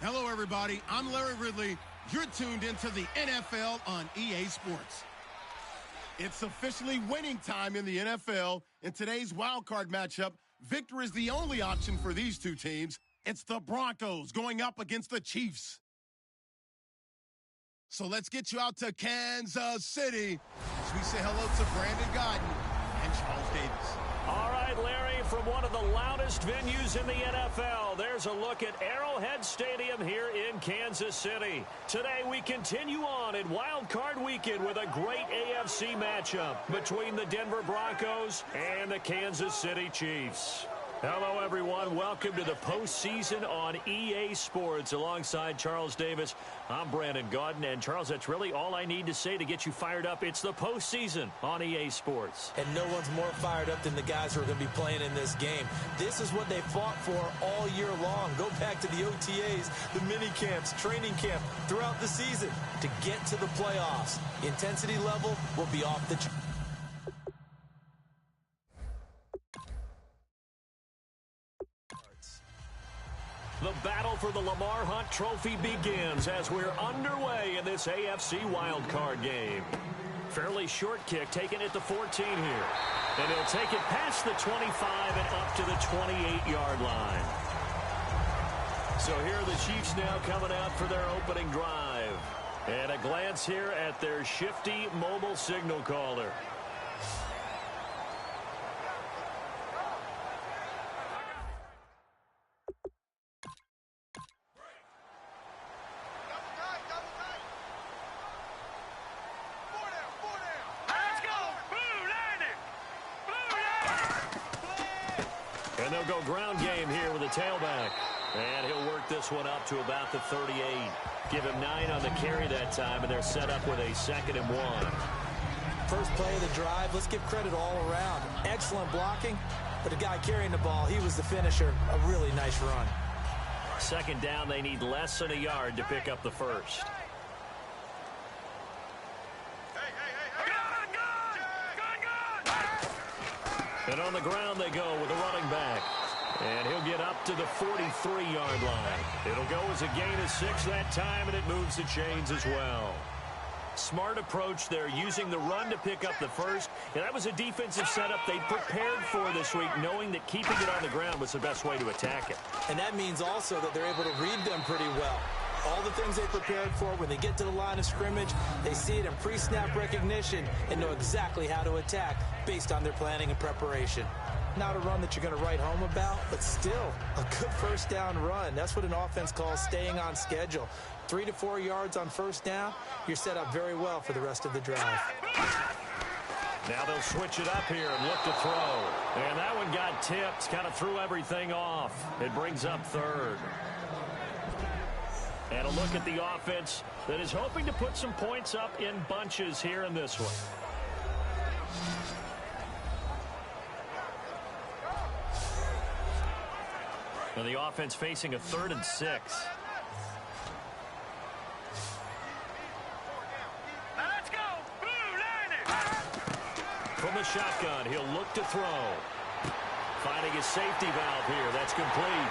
Hello, everybody. I'm Larry Ridley. You're tuned into the NFL on EA Sports. It's officially winning time in the NFL. In today's wildcard matchup, victory is the only option for these two teams. It's the Broncos going up against the Chiefs. So let's get you out to Kansas City as we say hello to Brandon Gaudin and Charles Davis. All right, Larry, from one of the loudest venues in the NFL, there's a look at Arrowhead Stadium here in Kansas City. Today we continue on in Wild Card Weekend with a great AFC matchup between the Denver Broncos and the Kansas City Chiefs. Hello, everyone. Welcome to the postseason on EA Sports. Alongside Charles Davis, I'm Brandon Gaudin. And, Charles, that's really all I need to say to get you fired up. It's the postseason on EA Sports. And no one's more fired up than the guys who are going to be playing in this game. This is what they fought for all year long. Go back to the OTAs, the mini camps, training camp, throughout the season to get to the playoffs. The intensity level will be off the chart. The battle for the Lamar Hunt Trophy begins as we're underway in this AFC wildcard game. Fairly short kick taken at the 14 here. And he'll take it past the 25 and up to the 28-yard line. So here are the Chiefs now coming out for their opening drive. And a glance here at their shifty mobile signal caller. And they'll go ground game here with a tailback. And he'll work this one up to about the 38. Give him 9 on the carry that time, and they're set up with a 2nd and 1. First play of the drive, let's give credit all around. Excellent blocking, but the guy carrying the ball, he was the finisher. A really nice run. 2nd down, they need less than a yard to pick up the first. And on the ground they go with a running back. And he'll get up to the 43-yard line. It'll go as a gain of 6 that time, and it moves the chains as well. Smart approach there, using the run to pick up the first. And that was a defensive setup they prepared for this week, knowing that keeping it on the ground was the best way to attack it. And that means also that they're able to read them pretty well. All the things they prepared for, when they get to the line of scrimmage, they see it in pre-snap recognition and know exactly how to attack based on their planning and preparation. Not a run that you're going to write home about, but still a good first down run. That's what an offense calls staying on schedule. 3 to 4 yards on first down, you're set up very well for the rest of the drive. Now they'll switch it up here and look to throw. And that one got tipped, kind of threw everything off. It brings up 3rd. And a look at the offense that is hoping to put some points up in bunches here in this one. And the offense facing a 3rd and 6. Let's go. From the shotgun, he'll look to throw. Finding his safety valve here. That's complete.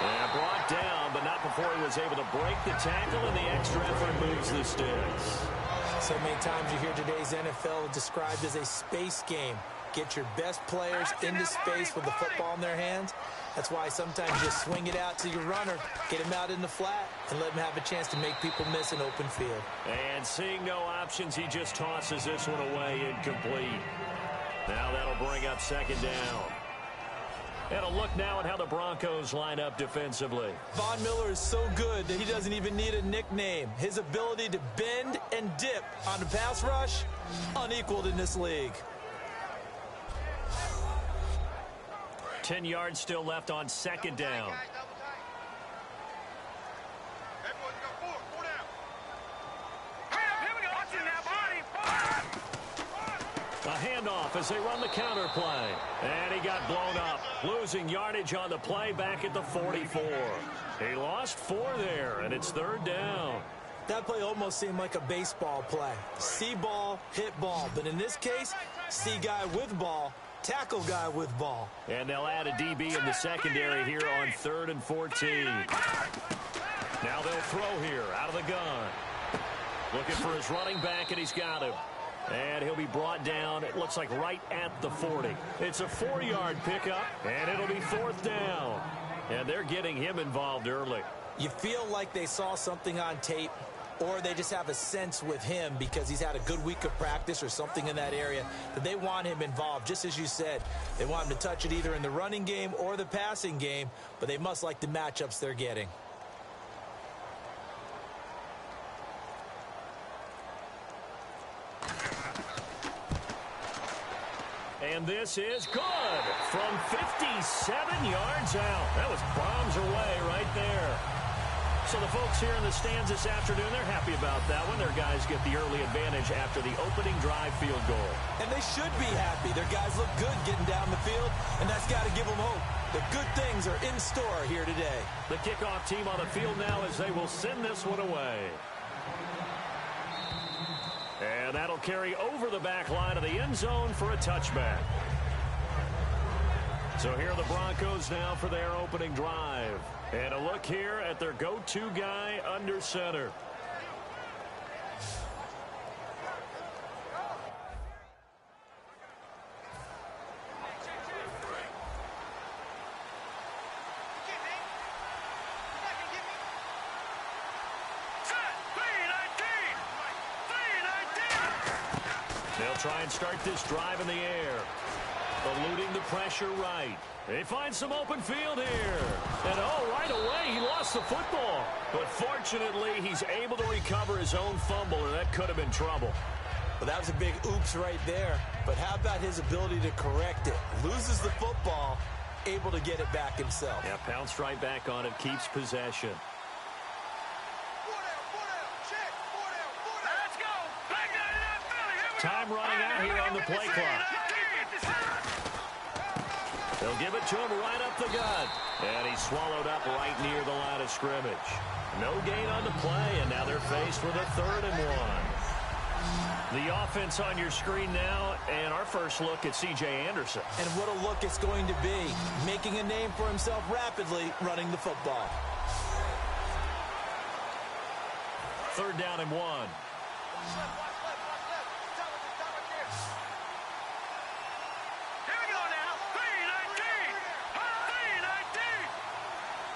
And brought down, but not before he was able to break the tackle, and the extra effort moves the sticks. So many times you hear today's NFL described as a space game. Get your best players into space with the football in their hands. That's why sometimes you just swing it out to your runner, get him out in the flat, and let him have a chance to make people miss an open field. And seeing no options, he just tosses this one away incomplete. Now that'll bring up 2nd down. And a look now at how the Broncos line up defensively. Von Miller is so good that he doesn't even need a nickname. His ability to bend and dip on the pass rush, unequaled in this league. 10 yards still left on 2nd down. A handoff as they run the counter play. And he got blown up. Losing yardage on the play back at the 44. He lost 4 there, and it's 3rd down. That play almost seemed like a baseball play. See ball, hit ball. But in this case, see guy with ball, tackle guy with ball. And they'll add a DB in the secondary here on 3rd and 14. Now they'll throw here out of the gun. Looking for his running back, and he's got him. And he'll be brought down, it looks like right at the 40. It's a 4-yard pickup, and it'll be 4th down. And they're getting him involved early. You feel like they saw something on tape, or they just have a sense with him because he's had a good week of practice or something in that area that they want him involved. Just as you said, they want him to touch it either in the running game or the passing game, but they must like the matchups they're getting. And this is good from 57 yards out. That was bombs away right there. So the folks here in the stands this afternoon, they're happy about that one. Their guys get the early advantage after the opening drive field goal. And they should be happy. Their guys look good getting down the field, and that's got to give them hope. The good things are in store here today. The kickoff team on the field now as they will send this one away. And that'll carry over the back line of the end zone for a touchback. So here are the Broncos now for their opening drive. And a look here at their go-to guy under center. They'll try and start this drive in the air. Eluding the pressure right. They find some open field here. And right away, he lost the football. But fortunately, he's able to recover his own fumble, and that could have been trouble. Well, that was a big oops right there. But how about his ability to correct it? Loses the football, able to get it back himself. Yeah, pounced right back on it, keeps possession. Time running out here on the play clock. They'll give it to him right up the gut. And he's swallowed up right near the line of scrimmage. No gain on the play, and now they're faced with a 3rd and 1. The offense on your screen now, and our first look at C.J. Anderson. And what a look it's going to be. Making a name for himself rapidly, running the football. 3rd down and 1.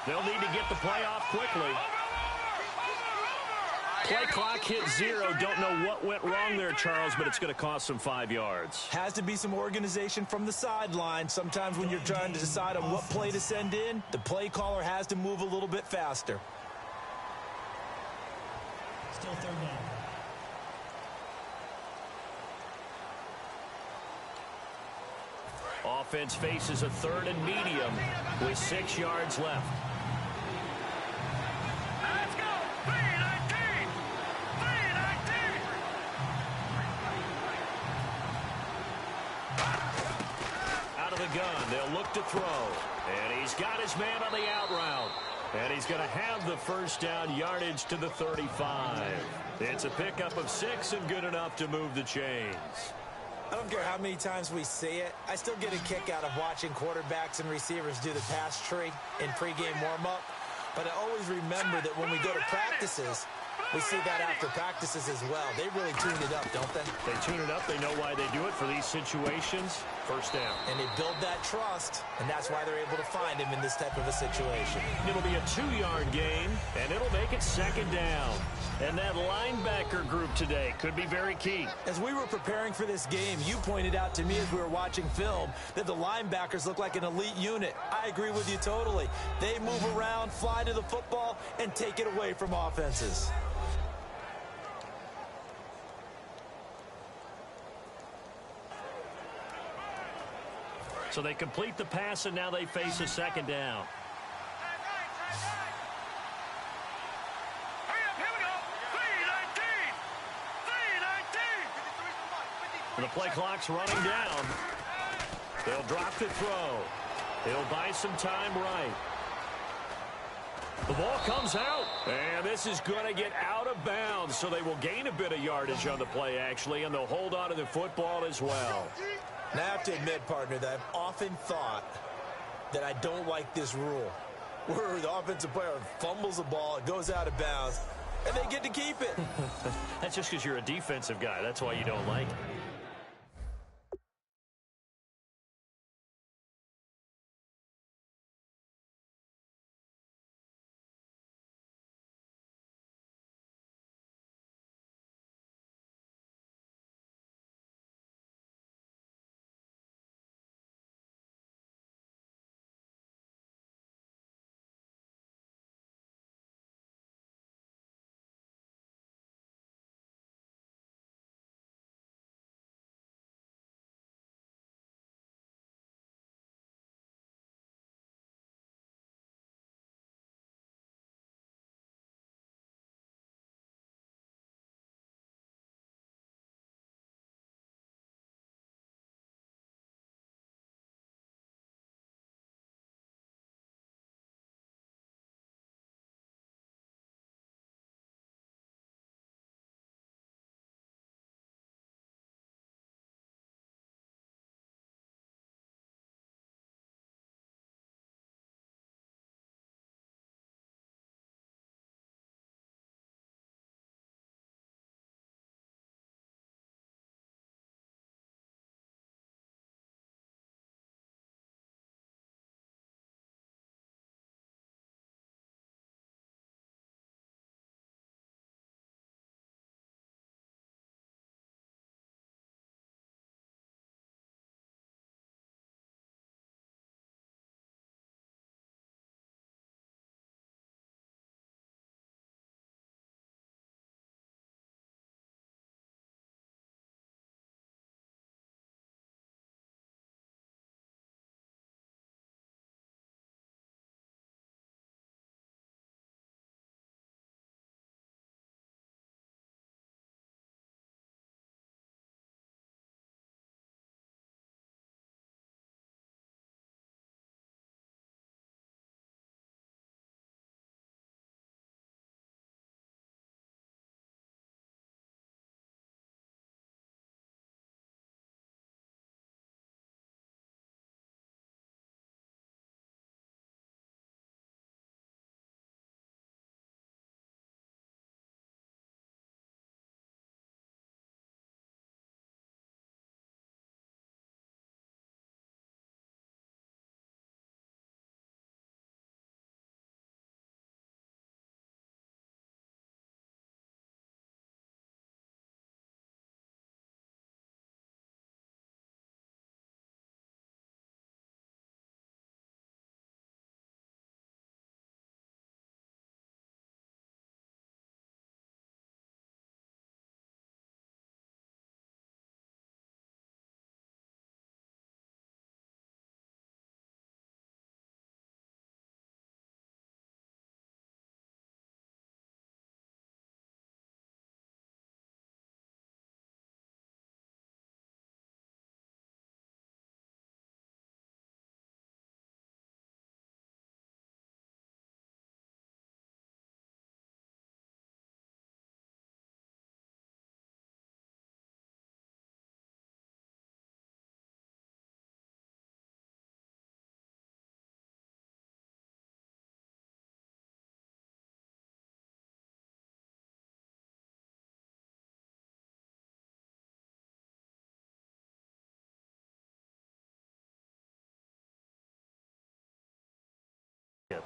They'll need to get the play off quickly. Play clock hit 0. Don't know what went wrong there, Charles, but it's going to cost them 5 yards. Has to be some organization from the sideline. Sometimes when you're trying to decide on what play to send in, the play caller has to move a little bit faster. Still 3rd down. Offense faces a 3rd and medium with 6 yards left. Let's go! 3-19! 3-19! Out of the gun, they'll look to throw. And he's got his man on the out route. And he's going to have the 1st down, yardage to the 35. It's a pickup of 6 and good enough to move the chains. I don't care how many times we see it. I still get a kick out of watching quarterbacks and receivers do the pass tree in pregame warm-up. But I always remember that when we go to practices, we see that after practices as well. They really tune it up, don't they? They tune it up. They know why they do it for these situations. 1st down. And they build that trust, and that's why they're able to find him in this type of a situation. It'll be a 2-yard gain, and it'll make it 2nd down. And that linebacker group today could be very key. As we were preparing for this game, you pointed out to me as we were watching film that the linebackers look like an elite unit. I agree with you totally. They move around, fly to the football, and take it away from offenses. So they complete the pass, and now they face a 2nd down. The play clock's running down. They'll drop the throw. They'll buy some time right. The ball comes out, and this is going to get out of bounds, so they will gain a bit of yardage on the play, actually, and they'll hold on to the football as well. Now, I have to admit, partner, that I've often thought that I don't like this rule. where the offensive player fumbles the ball, it goes out of bounds, and they get to keep it. That's just because you're a defensive guy. That's why you don't like it.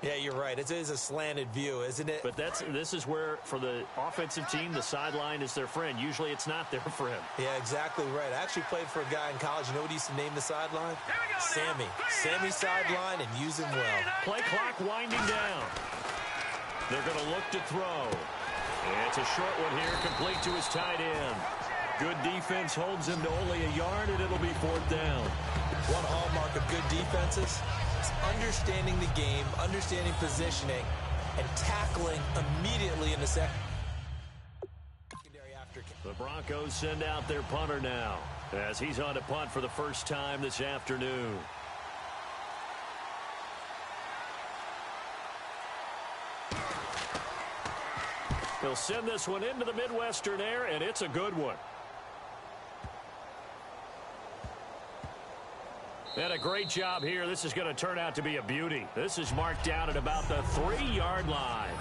Yeah, you're right. It is a slanted view, isn't it? But this is where, for the offensive team, the sideline is their friend. Usually it's not their friend. Yeah, exactly right. I actually played for a guy in college. You know what he used to name the sideline? Sammy. Sammy sideline, and use him well. Play clock winding down. They're going to look to throw. It's a short one here, complete to his tight end. Good defense holds him to only a yard, and it'll be fourth down. One hallmark of good defenses is understanding the game, understanding positioning, and tackling immediately in the secondary after. The Broncos send out their punter now, as he's on to punt for the first time this afternoon. He'll send this one into the Midwestern air, and it's a good one. And a great job here. This is going to turn out to be a beauty. This is marked down at about the 3-yard line.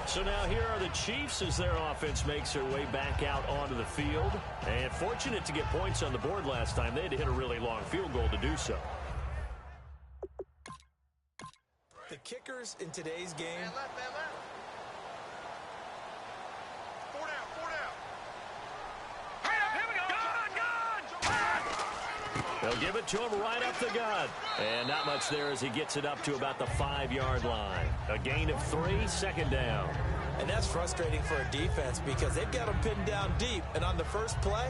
So now here are the Chiefs as their offense makes their way back out onto the field. And fortunate to get points on the board last time. They had to hit a really long field goal to do so. The kickers in today's game. Man left. Four down. Here we go. Gun. They'll give it to him right up the gut. And not much there as he gets it up to about the 5-yard line. A gain of 3, 2nd down. And that's frustrating for a defense because they've got them pinned down deep. And on the first play,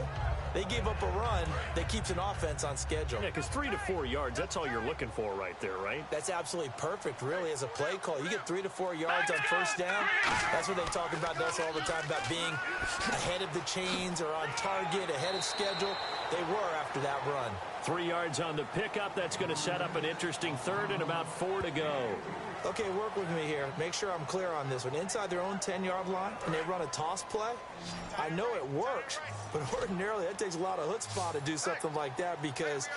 they gave up a run that keeps an offense on schedule. Yeah, because 3 to 4 yards, that's all you're looking for right there, right? That's absolutely perfect, really, as a play call. You get 3 to 4 yards on first down. That's what they talk about us all the time, about being ahead of the chains or on target, ahead of schedule. They were after that run. 3 yards on the pickup. That's going to set up an interesting 3rd and about 4 to go. Okay, work with me here. Make sure I'm clear on this one. Inside their own 10-yard line, and they run a toss play, I know it works, but ordinarily that takes a lot of chutzpah to do something like that because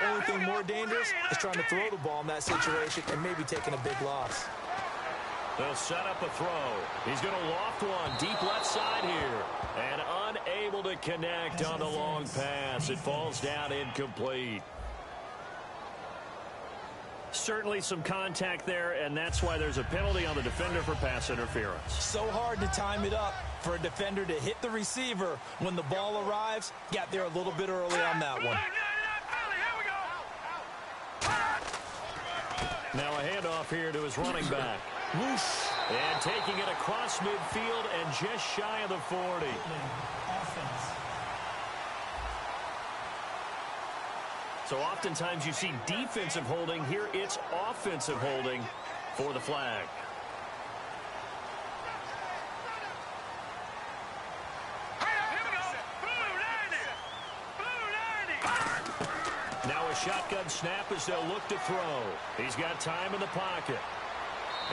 the only thing more dangerous is trying to throw the ball in that situation and maybe taking a big loss. They'll set up a throw. He's going to loft one deep left side here. And unable to connect on the long pass. It falls down incomplete. Certainly some contact there, and that's why there's a penalty on the defender for pass interference. So hard to time it up for a defender to hit the receiver when the ball arrives. Got there a little bit early on that one. Now a handoff here to his running back. Whoosh. And taking it across midfield and just shy of the 40. So oftentimes you see defensive holding. Here it's offensive holding for the flag. Now a shotgun snap as they'll look to throw. He's got time in the pocket.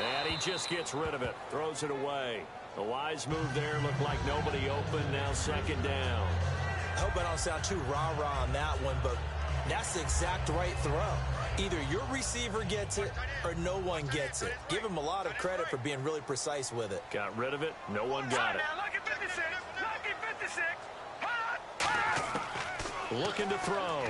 And he just gets rid of it. Throws it away. A wise move there. Looked like nobody open. Now 2nd down. I hope I don't sound too rah-rah on that one, but that's the exact right throw. Either your receiver gets it or no one gets it. Give him a lot of credit for being really precise with it. Got rid of it. No one got it. Looking to throw.